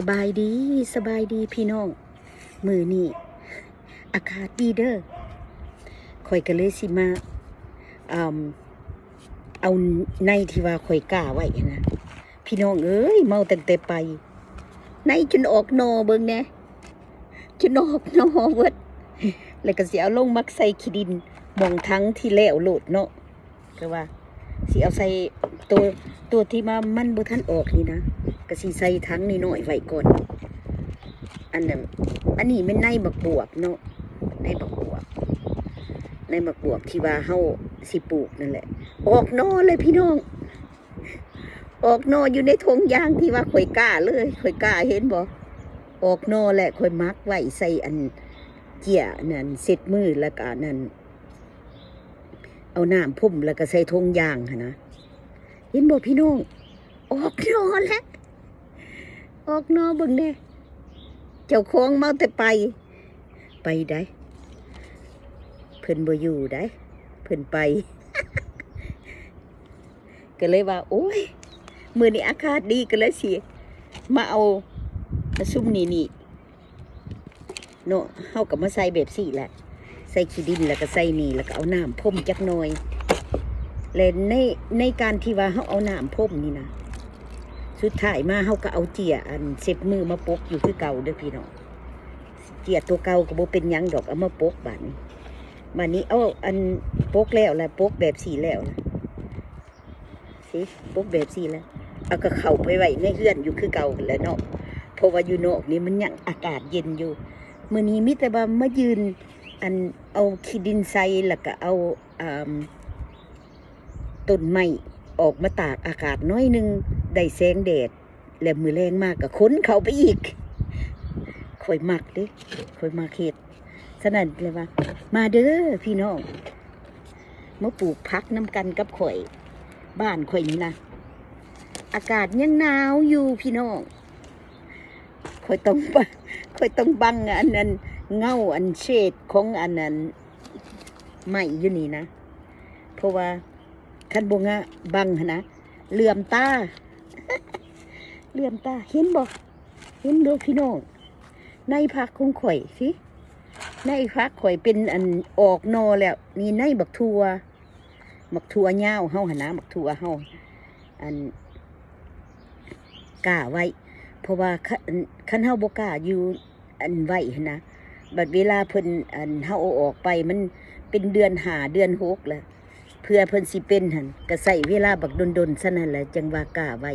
สบายดีสบายดีพี่น้องมือนี่อากาศดีเด้อข่อยก็เลยสิมาเอาในที่ว่าข่อยกล้าไว้นะพี่น้องเอ้ยเมาตั้งแต่ไปในจนออกนอเบิ่งแหน่จนออกนอเบิดแล้วก็สิเอาลงมักใส่ขี้ดินมองทั้งที่แล้วโลดเนาะก็ว่าสิเอาใส่ตัวที่มันบ่ทันออกนี่นะก็สิใส่ทั้งนี่น้อยไว้ก่อนอันนี้เป็นในบักบวบเนาะในบักบวบที่ว่าเฮาสิปลูกนั่นแหละออกนอเลยพี่น้องออกนออยู่ในทงยางที่ว่าข่อยกล้าเลยข่อยกล้าเห็นบ่ออกนอแหละข่อยมักไว้ใส่อันเจี่ยนั่นเสร็จมือแล้วก็นั่นเอาน้ำพุ่มแล้วก็ใส่ทงยางหั่นนะเห็นบ่พี่น้องออกนอแล้วออกนอเบิ่งแน่เจ้าของเมาแต่ไปได้เพิ่นบ่อยู่ได้เพิ่นไป ก็เลยว่าโอ้ยมื้อนี้อากาศดีก็เลยสิมาเอาซุ่มนี่เนาะเฮาก็มาใส่แบบสี่แหละใส่ขี้ดินแล้วก็ใส่นี่แล้วก็เอาน้ำพ่มจักหน่อยและในการที่ว่าเฮาเอาน้ำพ่มนี่นะสุดท้ายมาเฮาก็เอาเจี่ยอันเสพมือมาปกอยู่คือเก่าเด้อพี่น้องเจี่ยตัวเก่าก็บ่เป็นหยังดอกเอามาปกบัดนี้เอาอันปกแล้วแหละปกแบบสี่แล้วนะสิปกแบบสี่แล้วเอาก็เข้าไปไว้ในเฮือนอยู่คือเก่าแล้วเนาะเพราะว่าอยู่นอกนี่มันยังอากาศเย็นอยู่มื้อนี้มีแต่ว่ามายืนอันเอาขี้ดินใส่แล้วก็เอาต้นไม้ออกมาตากอากาศน้อยนึงได้แสงแดดแล้วมือแรงมากก็ขนเข้าไปอีกข่อยมักเด้ข่อยมักเฮ็ดฉะนั้นเลยว่ามาเด้อพี่น้องมาปลูกผักน้ำกันกับข่อยบ้านข่อยนี่นะอากาศยังหนาวอยู่พี่น้องข่อยต้องบังอันนั้นเงาอันเชดของอันนั้นไม้อยู่นี่นะเพราะว่าคันบ่งะบังนะเหลื่อมตา เหลื่อมตาเห็นบ่เห็นดูพี่น้องในผักของข่อยสิในผักข่อยเป็นอันออกนอแล้วนี่ในบักทั่วเหย้าเฮาหั่นนะบักทั่วเฮาอันกล้าไว้เพราะว่าคันเฮาบ่กล้าอยู่อันไว้หั่นนะบัดเวลาเพิ่นอันเฮาเอาออกไปมันเป็นเดือน5เดือน6แล้วเพื่อเพิ่นสิเป็นหั่นก็ใช้เวลาบักดนๆซะนั่นแหละจังว่ากล้าไว้